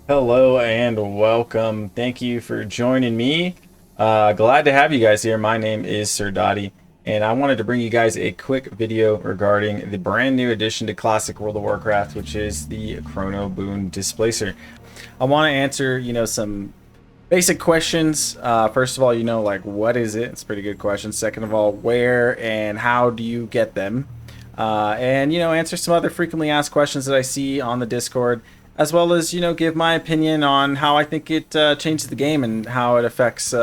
Hello and welcome. Thank you for joining me. Glad to have you guys here. My name is Sir Dotty, and I wanted to bring you guys a quick video regarding the brand new addition to Classic World of Warcraft, which is the Chronoboon Displacer. I want to answer, some basic questions. First of all, like what is it? It's a pretty good question. Second of all, where and how do you get them? And answer some other frequently asked questions that I see on the Discord, as well as give my opinion on how I think it changes the game and how it affects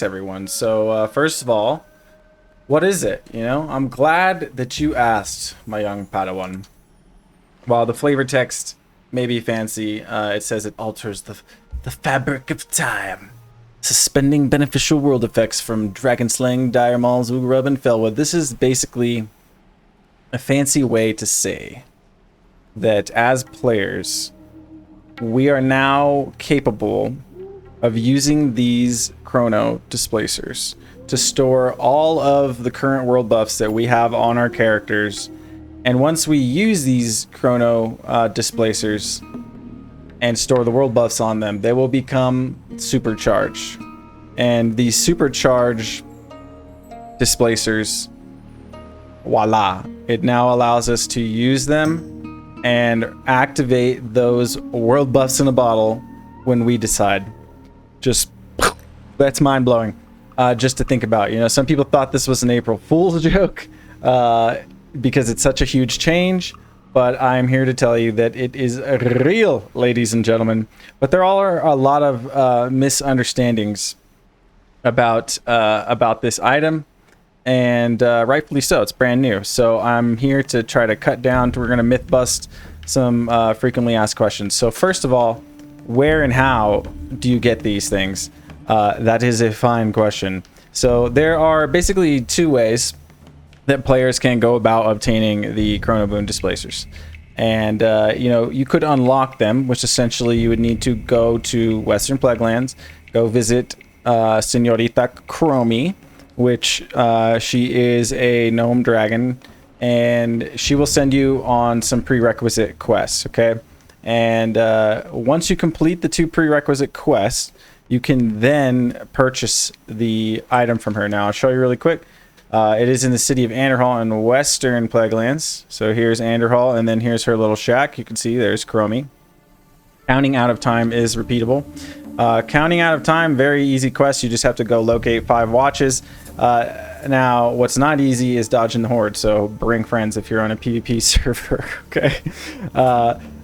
everyone. So first of all, what is it? I'm glad that you asked, my young Padawan. While the flavor text may be fancy, it says it alters the fabric of time, suspending beneficial world effects from Dragon Slaying, Dire Mauls, Ugrub, and Felwood. This is basically a fancy way to say that as players, we are now capable of using these Chrono Displacers to store all of the current world buffs that we have on our characters. And once we use these Chrono Displacers and store the world buffs on them, they will become supercharged. And these supercharged Displacers, voila, it now allows us to use them and activate those world buffs in a bottle when we decide. Just that's mind-blowing just to think about. Some people thought this was an April Fool's joke because it's such a huge change, but I'm here to tell you that it is real, ladies and gentlemen. But there are a lot of misunderstandings about this item, and rightfully so. It's brand new, so I'm here to try to cut down. We're going to myth bust some frequently asked questions. So first of all, where and how do you get these things? That is a fine question. So there are basically two ways that players can go about obtaining the Chronoboon Displacers. And you could unlock them, which essentially you would need to go to Western Plaguelands, go visit Senorita Chromie, which she is a gnome dragon, and she will send you on some prerequisite quests, okay? And once you complete the two prerequisite quests, you can then purchase the item from her. Now, I'll show you really quick. It is in the city of Andorhal in Western Plaguelands. So here's Andorhal, and then here's her little shack. You can see there's Chromie. Counting out of time is repeatable. Counting out of time, very easy quest. You just have to go locate 5 watches. Now, what's not easy is dodging the horde, so bring friends if you're on a PvP server, okay?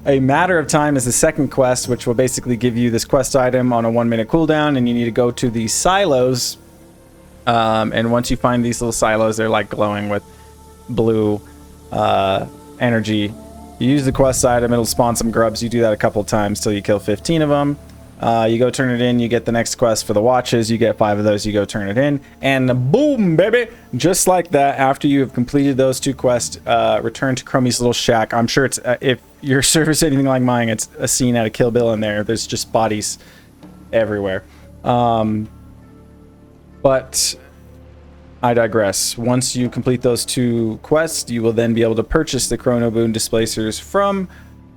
A matter of time is the second quest, which will basically give you this quest item on a 1-minute cooldown, and you need to go to the silos. And once you find these little silos, they're like glowing with blue energy. You use the quest item, it'll spawn some grubs. You do that a couple times till you kill 15 of them. You go turn it in, you get the next quest for the watches, you get 5 of those, you go turn it in, and boom, baby! Just like that, after you have completed those 2 quests, return to Chromie's little shack. I'm sure it's, if your server's anything like mine, it's a scene out of Kill Bill in there. There's just bodies everywhere. But I digress. Once you complete those 2 quests, you will then be able to purchase the Chronoboon Displacers from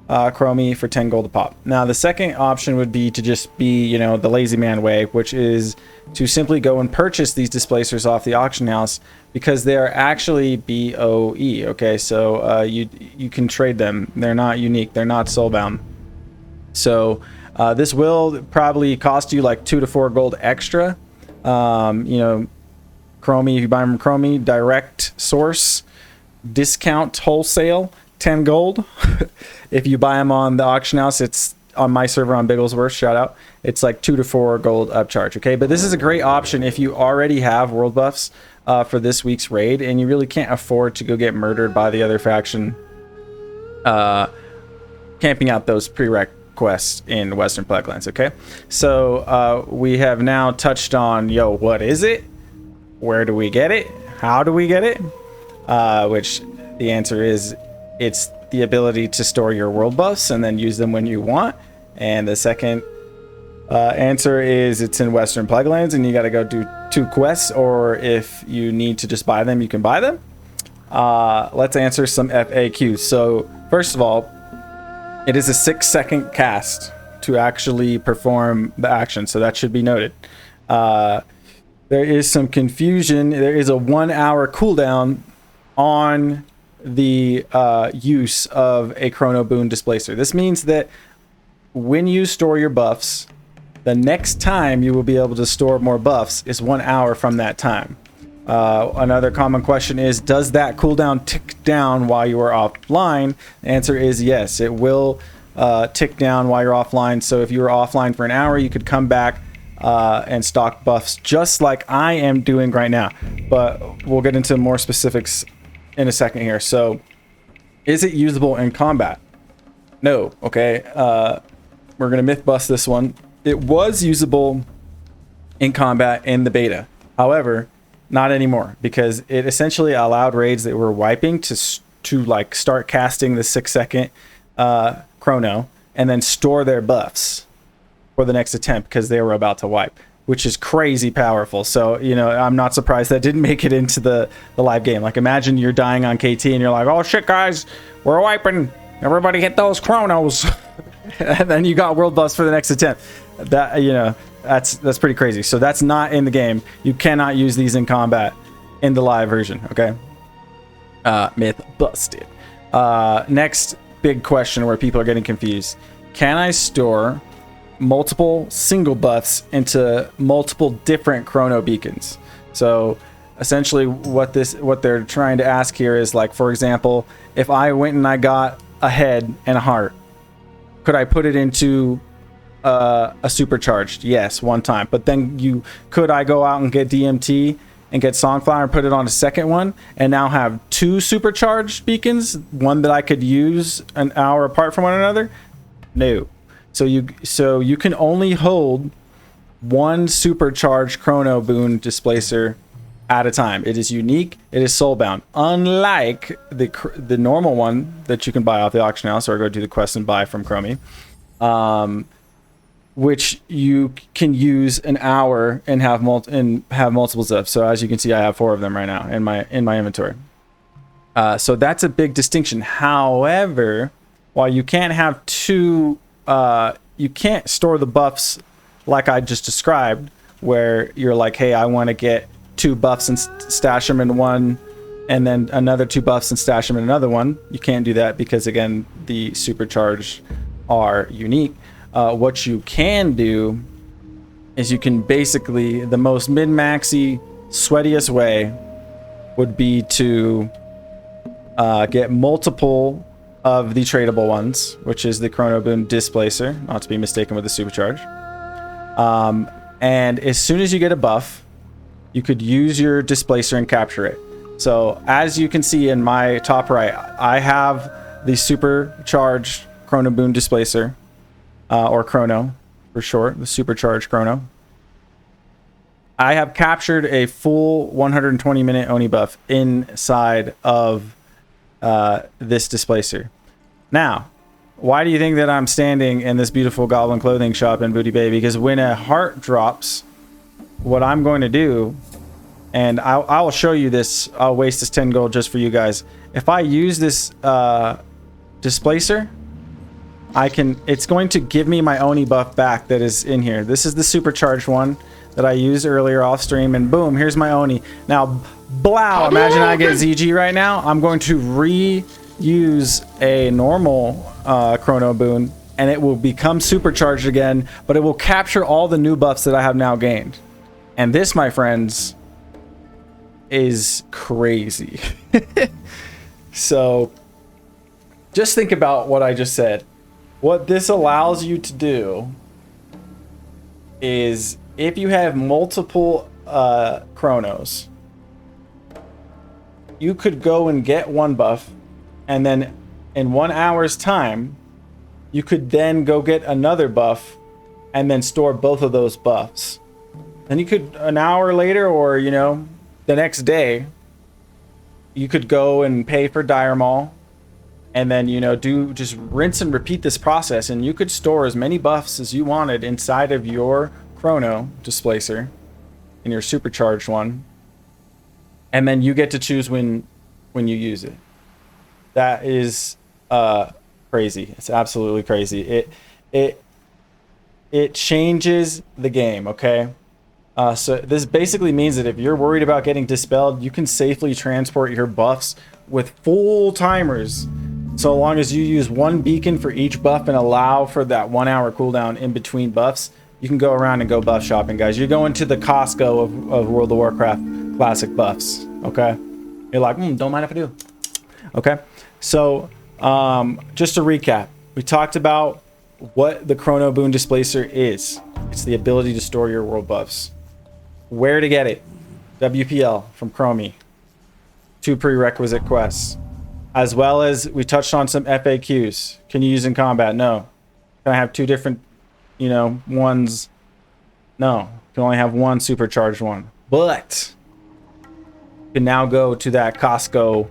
Chromie for 10 gold a pop. Now, the second option would be to just be, the lazy man way, which is to simply go and purchase these displacers off the auction house, because they are actually BOE. Okay, so you can trade them. They're not unique. They're not soulbound. So this will probably cost you like 2 to 4 gold extra. Chromie, if you buy them from Chromie, direct source, discount wholesale, 10 gold. If you buy them on the auction house, it's on my server on Bigglesworth, shout out, it's like 2 to 4 gold upcharge, okay? But this is a great option if you already have world buffs for this week's raid, and you really can't afford to go get murdered by the other faction camping out those prereq quests in Western Plaguelands, okay? So we have now touched on, what is it? Where do we get it? How do we get it? Which the answer is, it's the ability to store your world buffs and then use them when you want. And the second answer is it's in Western Plaguelands, and you got to go do 2 quests, or if you need to just buy them, you can buy them. Let's answer some FAQs. So first of all, it is a 6-second cast. to actually perform the action. So that should be noted. There is some confusion. There is a 1 hour cooldown on the use of a Chronoboon Displacer. This means that when you store your buffs, the next time you will be able to store more buffs is 1 hour from that time. Another common question is, does that cooldown tick down while you are offline? The answer is yes. It will tick down while you're offline. So if you were offline for an hour, you could come back and stock buffs just like I am doing right now. But we'll get into more specifics in a second here. So is it usable in combat? No. Okay. We're going to myth bust this one. It was usable in combat in the beta. However, not anymore, because it essentially allowed raids that were wiping to like start casting the 6-second chrono and then store their buffs for the next attempt because they were about to wipe, which is crazy powerful. So, you know, I'm not surprised that didn't make it into the live game. Like, imagine you're dying on KT and you're like, oh shit guys, we're wiping, everybody hit those chronos. And then you got world buffs for the next attempt. That, you know, that's pretty crazy. So that's not in the game. You cannot use these in combat in the live version. Okay. Myth busted. Next big question where people are getting confused: can I store multiple single buffs into multiple different chrono beacons? So essentially what they're trying to ask here is, like, for example, if I went and I got a head and a heart, could I put it into a supercharged? Yes, one time. But then could I go out and get DMT and get Songflower and put it on a second one and now have 2 supercharged beacons, one that I could use an hour apart from one another? No. So you can only hold one supercharged Chronoboon Displacer at a time. It is unique. It is soulbound, unlike the normal one that you can buy off the auction house or go do the quest and buy from Chromie, which you can use an hour and have multiples of. So as you can see, I have 4 of them right now in my inventory. So that's a big distinction. However, while you can't have 2, you can't store the buffs like I just described, where you're like, hey, I want to get 2 buffs and stash them in one, and then another 2 buffs and stash them in another one. You can't do that because, again, the supercharged are unique. What you can do is you can basically, the most min-maxy, sweatiest way would be to get multiple of the tradable ones, which is the Chronoboon Displacer, not to be mistaken with the supercharge. And as soon as you get a buff, you could use your displacer and capture it. So as you can see in my top right, I have the supercharged Chronoboon Displacer, or Chrono for short, the supercharged Chrono. I have captured a full 120-minute Oni buff inside of this displacer. Now, why do you think that I'm standing in this beautiful goblin clothing shop in Booty Bay? Because when a heart drops, what I'm going to do, and I will show you this, I'll waste this 10 gold just for you guys. If I use this displacer, it's going to give me my Oni buff back that is in here. This is the supercharged one that I used earlier off stream, and boom, here's my Oni. Now, blow, imagine I get ZG right now. I'm going to reuse a normal Chronoboon, and it will become supercharged again, but it will capture all the new buffs that I have now gained. And this, my friends, is crazy. So just think about what I just said. What this allows you to do is, if you have multiple chronos, you could go and get one buff, and then in 1 hour's time, you could then go get another buff and then store both of those buffs. Then you could, an hour later, or, you know, the next day, you could go and pay for Dire Maul, and then, you know, just rinse and repeat this process, and you could store as many buffs as you wanted inside of your Chrono Displacer in your supercharged one, and then you get to choose when you use it. That is crazy. It's absolutely crazy. it changes the game, okay? So this basically means that if you're worried about getting dispelled, you can safely transport your buffs with full timers, so long as you use one beacon for each buff and allow for that 1 hour cooldown in between buffs. You can go around and go buff shopping, guys. You're going to the Costco of World of Warcraft classic buffs, okay? You're like, don't mind if I do. Okay, so just to recap, we talked about what the Chronoboon Displacer is. It's the ability to store your world buffs. Where to get it? WPL from Chromie. 2 prerequisite quests. As well as we touched on some FAQs. Can you use in combat? No. Can I have 2 different, ones? No. You can only have 1 supercharged one. But you can now go to that Costco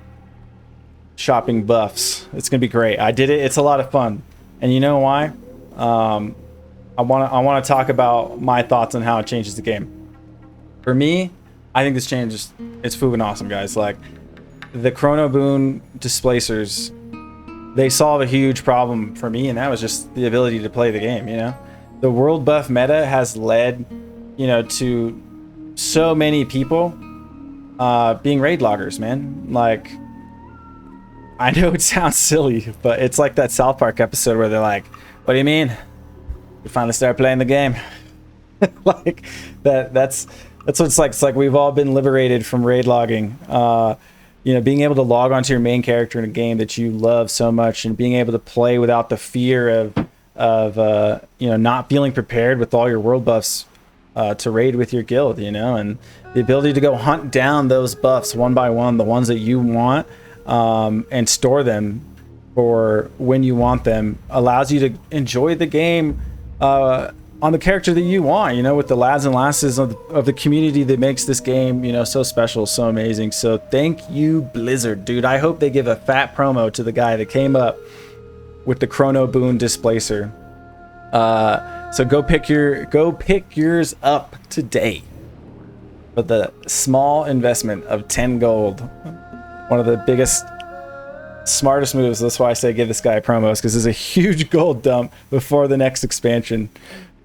shopping buffs. It's gonna be great. I did it. It's a lot of fun. And you know why? I want to talk about my thoughts on how it changes the game. For me, I think this change it's fucking awesome, guys. Like, the Chronoboon Displacers, they solve a huge problem for me, and that was just the ability to play the game, The world buff meta has led, to so many people being raid loggers, man. Like, I know it sounds silly, but it's like that South Park episode where they're like, what do you mean? You finally started playing the game. Like, that's what it's like. It's like we've all been liberated from raid logging. Being able to log onto your main character in a game that you love so much, and being able to play without the fear of not feeling prepared with all your world buffs to raid with your guild, and the ability to go hunt down those buffs one by one, the ones that you want, and store them for when you want them, allows you to enjoy the game on the character that you want, with the lads and lasses of the community that makes this game, so special, so amazing. So thank you, Blizzard, dude. I hope they give a fat promo to the guy that came up with the Chronoboon Displacer. So go pick yours up today for the small investment of 10 gold. One of the biggest, smartest moves. That's why I say give this guy promos, because there's a huge gold dump before the next expansion.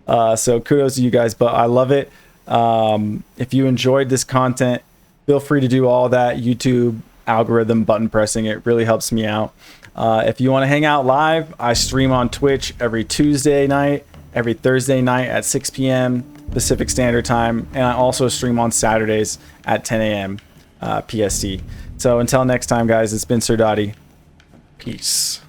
So kudos to you guys, but I love it. If you enjoyed this content, feel free to do all that YouTube algorithm button pressing. It really helps me out. If you want to hang out live, I stream on Twitch every Tuesday night, every Thursday night at 6 p.m. Pacific Standard Time, and I also stream on Saturdays at 10 a.m. PST. So until next time, guys, it's been Sir Dotty. Peace.